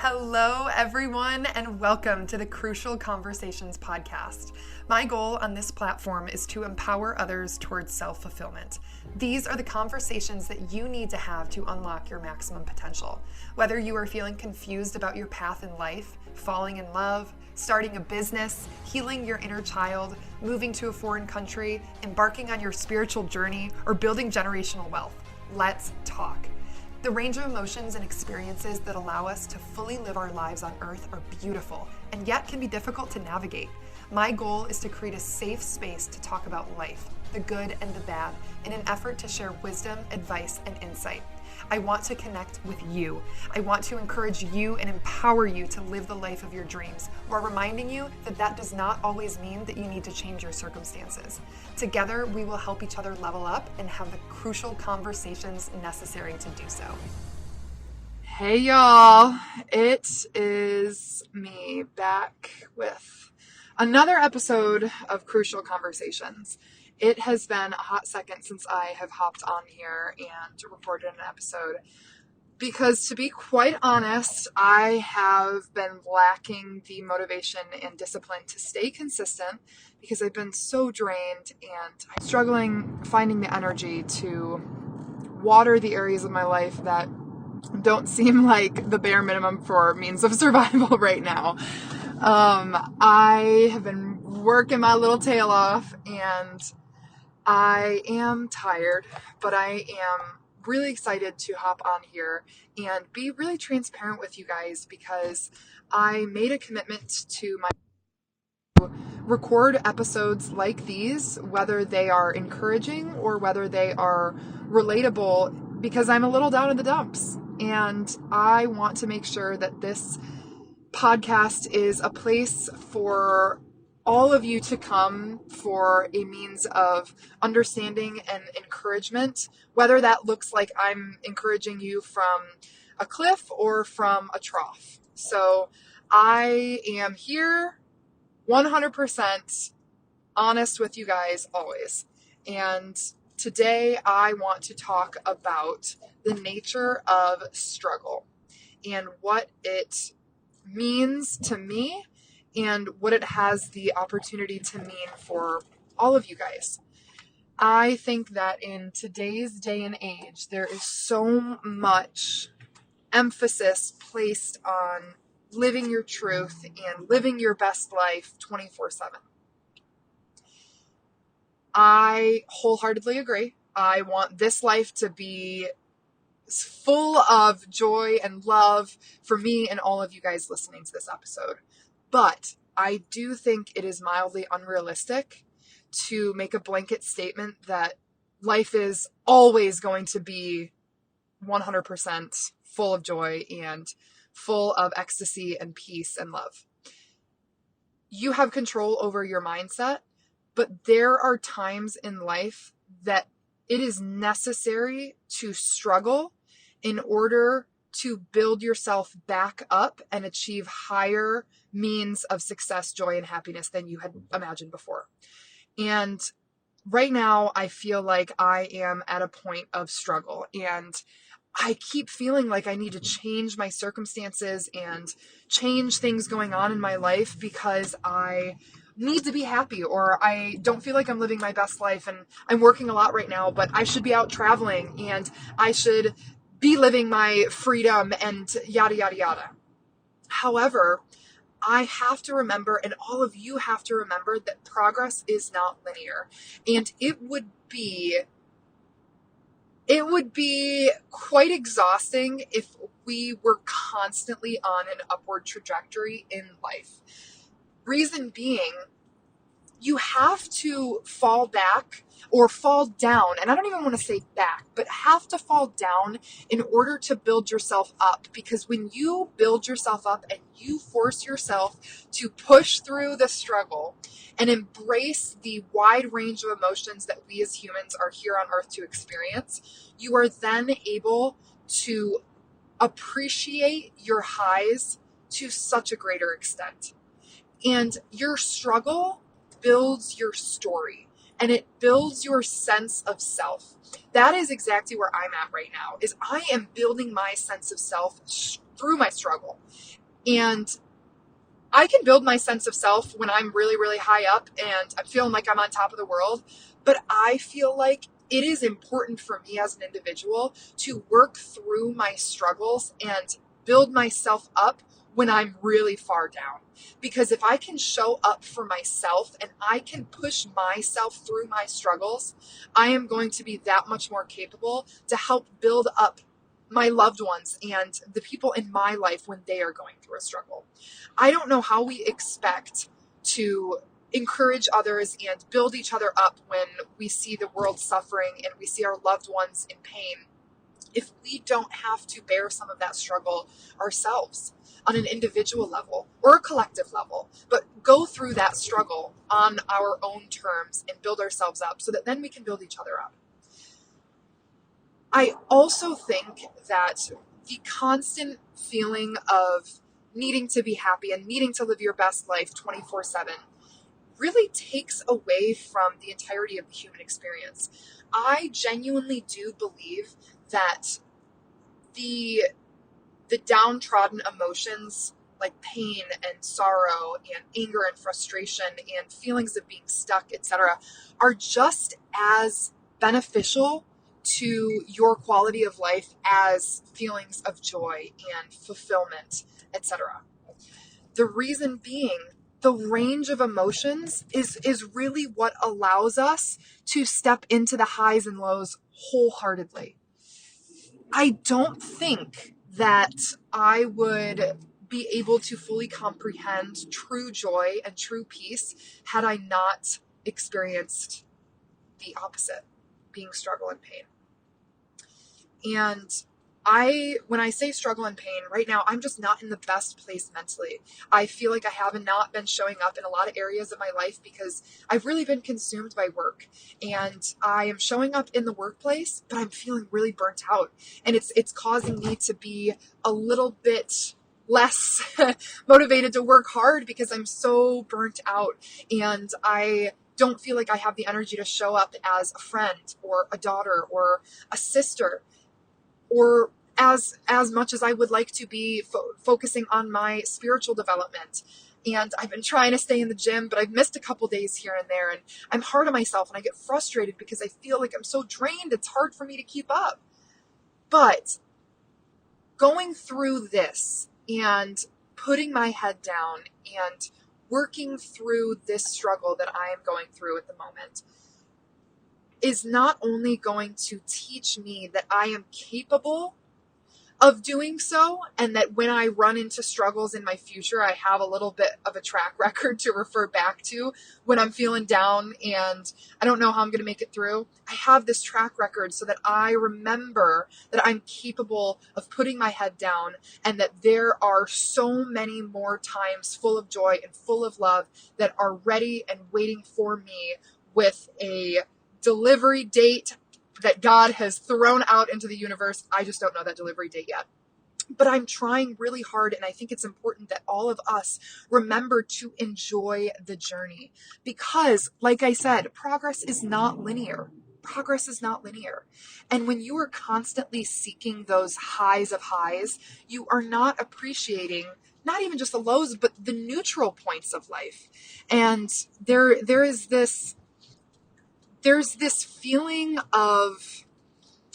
Hello, everyone, and welcome to the Crucial Conversations podcast. My goal on this platform is to empower others towards self-fulfillment. These are the conversations that you need to have to unlock your maximum potential. Whether you are feeling confused about your path in life, falling in love, starting a business, healing your inner child, moving to a foreign country, embarking on your spiritual journey, or building generational wealth, let's talk. The range of emotions and experiences that allow us to fully live our lives on Earth are beautiful and yet can be difficult to navigate. My goal is to create a safe space to talk about life, the good and the bad, in an effort to share wisdom, advice, and insight. I want to connect with you. I want to encourage you and empower you to live the life of your dreams, while reminding you that that does not always mean that you need to change your circumstances. Together, we will help each other level up and have the crucial conversations necessary to do so. Hey y'all, it is me back with another episode of Crucial Conversations. It has been a hot second since I have hopped on here and recorded an episode because, to be quite honest, I have been lacking the motivation and discipline to stay consistent because I've been so drained and I'm struggling finding the energy to water the areas of my life that don't seem like the bare minimum for means of survival right now. I have been working my little tail off and I am tired, but I am really excited to hop on here and be really transparent with you guys because I made a commitment to record episodes like these, whether they are encouraging or whether they are relatable, because I'm a little down in the dumps. And I want to make sure that this podcast is a place for all of you to come for a means of understanding and encouragement, whether that looks like I'm encouraging you from a cliff or from a trough. So I am here 100% honest with you guys always. And today I want to talk about the nature of struggle and what it means to me and what it has the opportunity to mean for all of you guys. I think that in today's day and age, there is so much emphasis placed on living your truth and living your best life 24/7. I wholeheartedly agree. I want this life to be full of joy and love for me and all of you guys listening to this episode. But I do think it is mildly unrealistic to make a blanket statement that life is always going to be 100% full of joy and full of ecstasy and peace and love. You have control over your mindset, but there are times in life that it is necessary to struggle in order to build yourself back up and achieve higher means of success, joy, and happiness than you had imagined before. And right now, I feel like I am at a point of struggle, and I keep feeling like I need to change my circumstances and change things going on in my life because I need to be happy, or I don't feel like I'm living my best life, and I'm working a lot right now, but I should be out traveling and I should be living my freedom and yada, yada, yada. However, I have to remember, and all of you have to remember, that progress is not linear. And it would be quite exhausting if we were constantly on an upward trajectory in life. Reason being, you have to fall back or fall down, and I don't even want to say back, but have to fall down in order to build yourself up. Because when you build yourself up and you force yourself to push through the struggle and embrace the wide range of emotions that we as humans are here on earth to experience, you are then able to appreciate your highs to such a greater extent. And your struggle builds your story. and it builds your sense of self. That is exactly where I'm at right now, is I am building my sense of self through my struggle. And I can build my sense of self when I'm really, really high up and I'm feeling like I'm on top of the world. But I feel like it is important for me as an individual to work through my struggles and build myself up when I'm really far down. Because if I can show up for myself and I can push myself through my struggles, I am going to be that much more capable to help build up my loved ones and the people in my life when they are going through a struggle. I don't know how we expect to encourage others and build each other up when we see the world suffering and we see our loved ones in pain if we don't have to bear some of that struggle ourselves on an individual level or a collective level, but go through that struggle on our own terms and build ourselves up so that then we can build each other up. I also think that the constant feeling of needing to be happy and needing to live your best life 24/7 really takes away from the entirety of the human experience. I genuinely do believe that the downtrodden emotions like pain and sorrow and anger and frustration and feelings of being stuck, etc., are just as beneficial to your quality of life as feelings of joy and fulfillment, etc. The reason being, the range of emotions is really what allows us to step into the highs and lows wholeheartedly. I don't think that I would be able to fully comprehend true joy and true peace had I not experienced the opposite, being struggle and pain. And when I say struggle and pain, right now, I'm just not in the best place mentally. I feel like I have not been showing up in a lot of areas of my life because I've really been consumed by work. And I am showing up in the workplace, but I'm feeling really burnt out. And it's causing me to be a little bit less motivated to work hard because I'm so burnt out. And I don't feel like I have the energy to show up as a friend or a daughter or a sister, or as much as I would like to be focusing on my spiritual development. And I've been trying to stay in the gym, but I've missed a couple days here and there, and I'm hard on myself and I get frustrated because I feel like I'm so drained. It's hard for me to keep up. But going through this and putting my head down and working through this struggle that I am going through at the moment is not only going to teach me that I am capable of doing so, and that when I run into struggles in my future, I have a little bit of a track record to refer back to when I'm feeling down and I don't know how I'm going to make it through. I have this track record so that I remember that I'm capable of putting my head down and that there are so many more times full of joy and full of love that are ready and waiting for me with a delivery date that God has thrown out into the universe. I just don't know that delivery date yet. But I'm trying really hard, and I think it's important that all of us remember to enjoy the journey. Because, like I said, progress is not linear. Progress is not linear. And when you are constantly seeking those highs of highs, you are not appreciating not even just the lows, but the neutral points of life. And there's this feeling of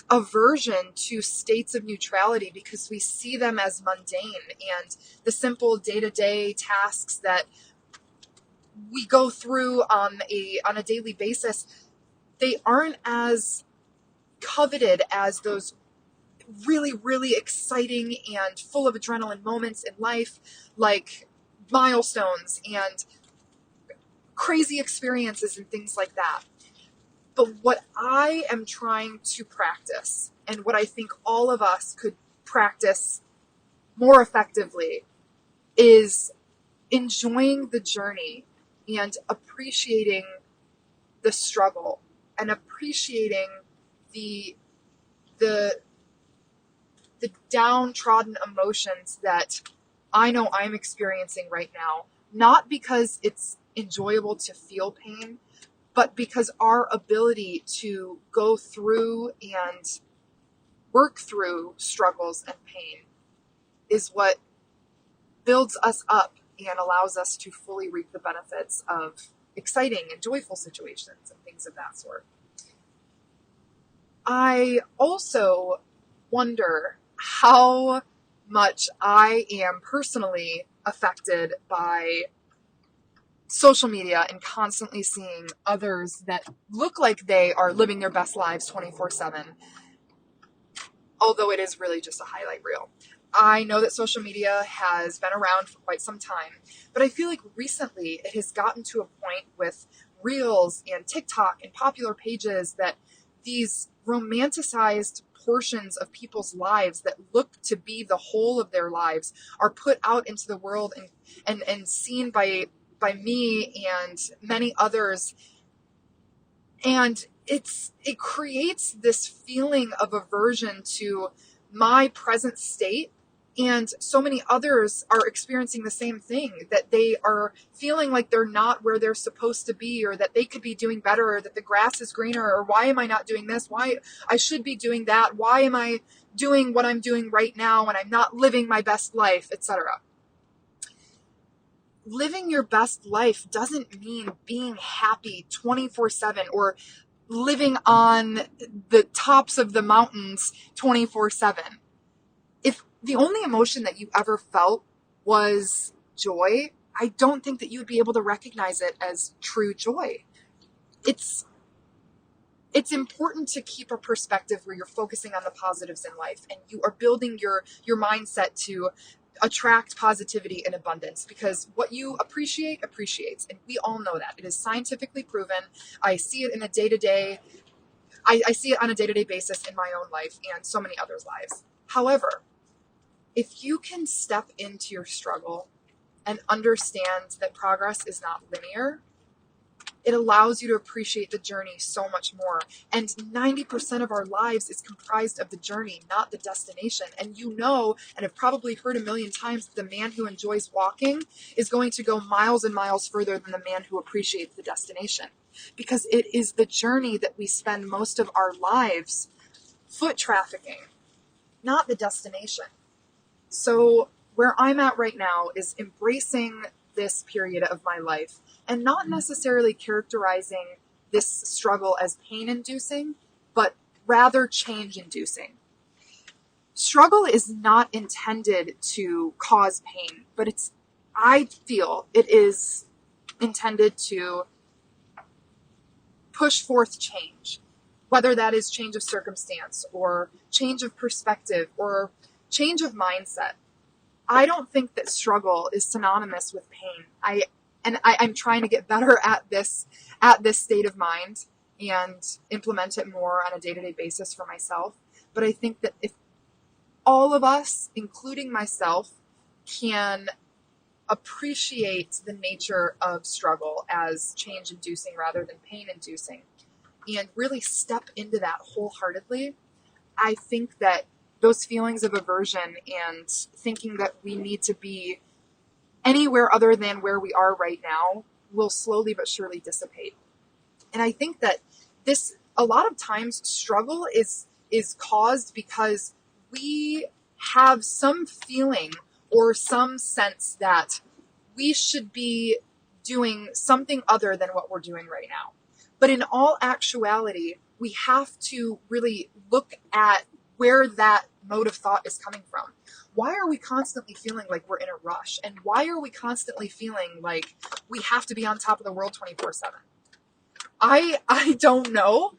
aversion to states of neutrality because we see them as mundane, and the simple day-to-day tasks that we go through on a daily basis, they aren't as coveted as those really, really exciting and full of adrenaline moments in life, like milestones and crazy experiences and things like that. But what I am trying to practice, and what I think all of us could practice more effectively, is enjoying the journey and appreciating the struggle and appreciating the downtrodden emotions that I know I'm experiencing right now. Not because it's enjoyable to feel pain, but because our ability to go through and work through struggles and pain is what builds us up and allows us to fully reap the benefits of exciting and joyful situations and things of that sort. I also wonder how much I am personally affected by social media and constantly seeing others that look like they are living their best lives 24/7, although it is really just a highlight reel. I know that social media has been around for quite some time, but I feel like recently it has gotten to a point with Reels and TikTok and popular pages that these romanticized portions of people's lives that look to be the whole of their lives are put out into the world and seen by me and many others. And it creates this feeling of aversion to my present state. And so many others are experiencing the same thing, that they are feeling like they're not where they're supposed to be, or that they could be doing better, or that the grass is greener, or why am I not doing this? Why I should be doing that? Why am I doing what I'm doing right now and I'm not living my best life, etc. Living your best life doesn't mean being happy 24/7 or living on the tops of the mountains 24/7. If the only emotion that you ever felt was joy, I don't think that you would be able to recognize it as true joy. It's important to keep a perspective where you're focusing on the positives in life and you are building your mindset to attract positivity and abundance, because what you appreciate appreciates, and we all know that. It is scientifically proven. I see it in a day-to-day I see it on a day-to-day basis in my own life and so many others' lives. However, if you can step into your struggle and understand that progress is not linear, it allows you to appreciate the journey so much more. And 90% of our lives is comprised of the journey, not the destination. And you know, and have probably heard a million times, the man who enjoys walking is going to go miles and miles further than the man who appreciates the destination. Because it is the journey that we spend most of our lives foot trafficking, not the destination. So where I'm at right now is embracing this period of my life and not necessarily characterizing this struggle as pain-inducing, but rather change-inducing. Struggle is not intended to cause pain, but I feel it is intended to push forth change, whether that is change of circumstance or change of perspective or change of mindset. I don't think that struggle is synonymous with pain. I'm trying to get better at this state of mind and implement it more on a day-to-day basis for myself. But I think that if all of us, including myself, can appreciate the nature of struggle as change-inducing rather than pain-inducing and really step into that wholeheartedly, I think that those feelings of aversion and thinking that we need to be anywhere other than where we are right now will slowly but surely dissipate. And I think that a lot of times struggle is caused because we have some feeling or some sense that we should be doing something other than what we're doing right now. But in all actuality, we have to really look at where that mode of thought is coming from. Why are we constantly feeling like we're in a rush? And why are we constantly feeling like we have to be on top of the world 24/7? I don't know.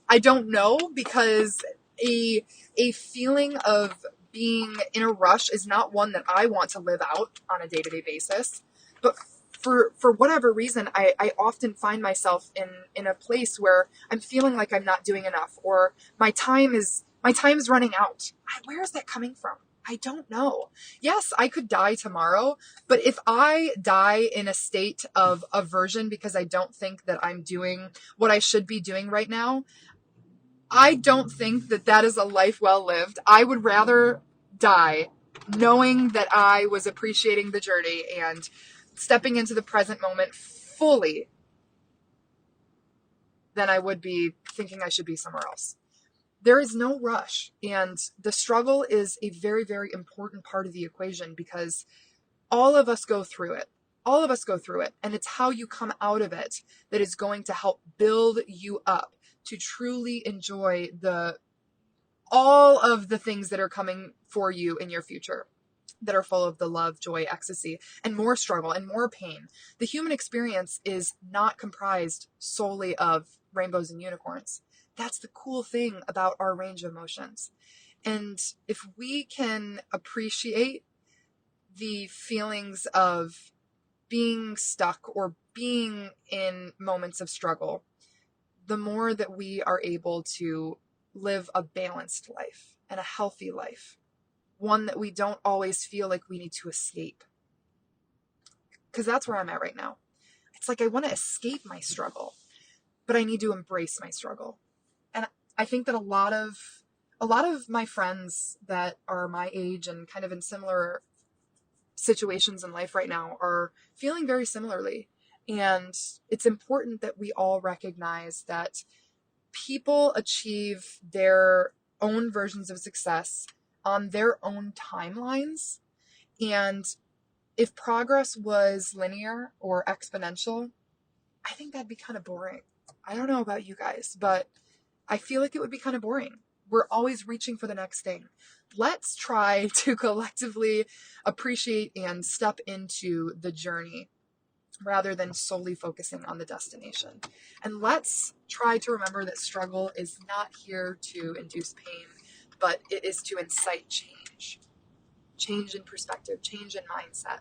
I don't know, because a feeling of being in a rush is not one that I want to live out on a day-to-day basis. But for whatever reason, I often find myself in a place where I'm feeling like I'm not doing enough, or my time is running out. Where is that coming from? I don't know. Yes, I could die tomorrow, but if I die in a state of aversion because I don't think that I'm doing what I should be doing right now, I don't think that that is a life well lived. I would rather die knowing that I was appreciating the journey and stepping into the present moment fully than I would be thinking I should be somewhere else. There is no rush. And the struggle is a very, very important part of the equation because all of us go through it. All of us go through it. And it's how you come out of it that is going to help build you up to truly enjoy all of the things that are coming for you in your future, that are full of the love, joy, ecstasy, and more struggle and more pain. The human experience is not comprised solely of rainbows and unicorns. That's the cool thing about our range of emotions. And if we can appreciate the feelings of being stuck or being in moments of struggle, the more that we are able to live a balanced life and a healthy life, one that we don't always feel like we need to escape. Because that's where I'm at right now. It's like I want to escape my struggle, but I need to embrace my struggle. And I think that a lot of my friends that are my age and kind of in similar situations in life right now are feeling very similarly. And it's important that we all recognize that people achieve their own versions of success on their own timelines. And if progress was linear or exponential, I think that'd be kind of boring. I don't know about you guys, but I feel like it would be kind of boring. We're always reaching for the next thing. Let's try to collectively appreciate and step into the journey rather than solely focusing on the destination. And let's try to remember that struggle is not here to induce pain, but it is to incite change. Change in perspective, change in mindset.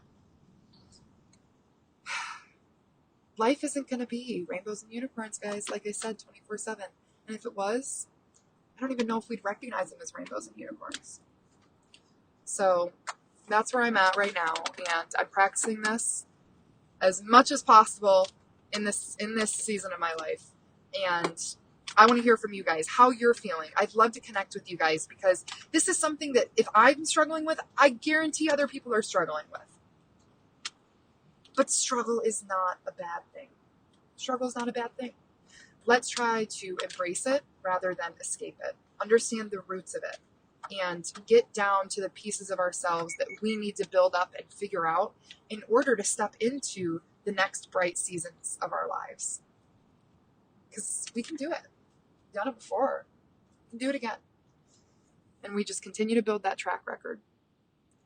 Life isn't going to be rainbows and unicorns, guys, like I said, 24/7. And if it was, I don't even know if we'd recognize them as rainbows and unicorns. So that's where I'm at right now. And I'm practicing this as much as possible in this season of my life. And I want to hear from you guys, how you're feeling. I'd love to connect with you guys because this is something that if I'm struggling with, I guarantee other people are struggling with. But struggle is not a bad thing. Struggle is not a bad thing. Let's try to embrace it rather than escape it. Understand the roots of it and get down to the pieces of ourselves that we need to build up and figure out in order to step into the next bright seasons of our lives. Because we can do it. We've done it before. We can do it again. And we just continue to build that track record.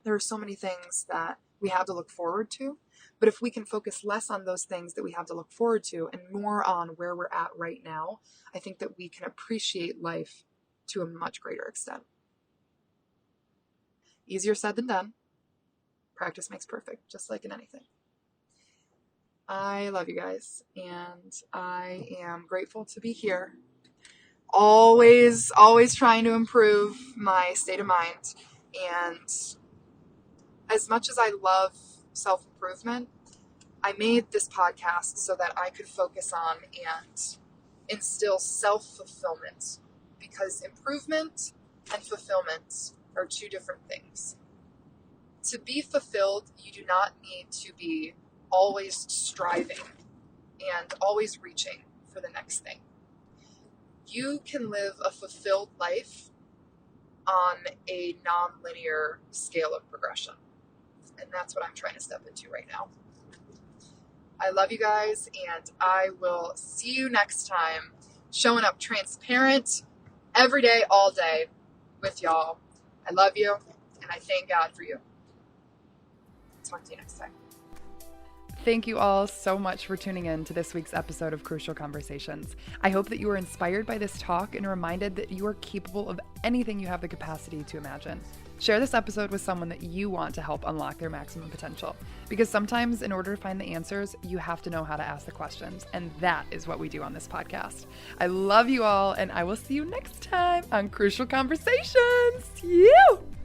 There are so many things that we have to look forward to. But if we can focus less on those things that we have to look forward to and more on where we're at right now, I think that we can appreciate life to a much greater extent. Easier said than done. Practice makes perfect, just like in anything. I love you guys, and I am grateful to be here. Always trying to improve my state of mind. And as much as I love self-improvement, I made this podcast so that I could focus on and instill self-fulfillment, because improvement and fulfillment are two different things. To be fulfilled, you do not need to be always striving and always reaching for the next thing. You can live a fulfilled life on a non-linear scale of progression. And that's what I'm trying to step into right now. I love you guys, and I will see you next time, showing up transparent every day, all day with y'all. I love you, and I thank God for you. Talk to you next time. Thank you all so much for tuning in to this week's episode of Crucial Conversations. I hope that you were inspired by this talk and reminded that you are capable of anything you have the capacity to imagine. Share this episode with someone that you want to help unlock their maximum potential. Because sometimes in order to find the answers, you have to know how to ask the questions. And that is what we do on this podcast. I love you all, and I will see you next time on Crucial Conversations. You!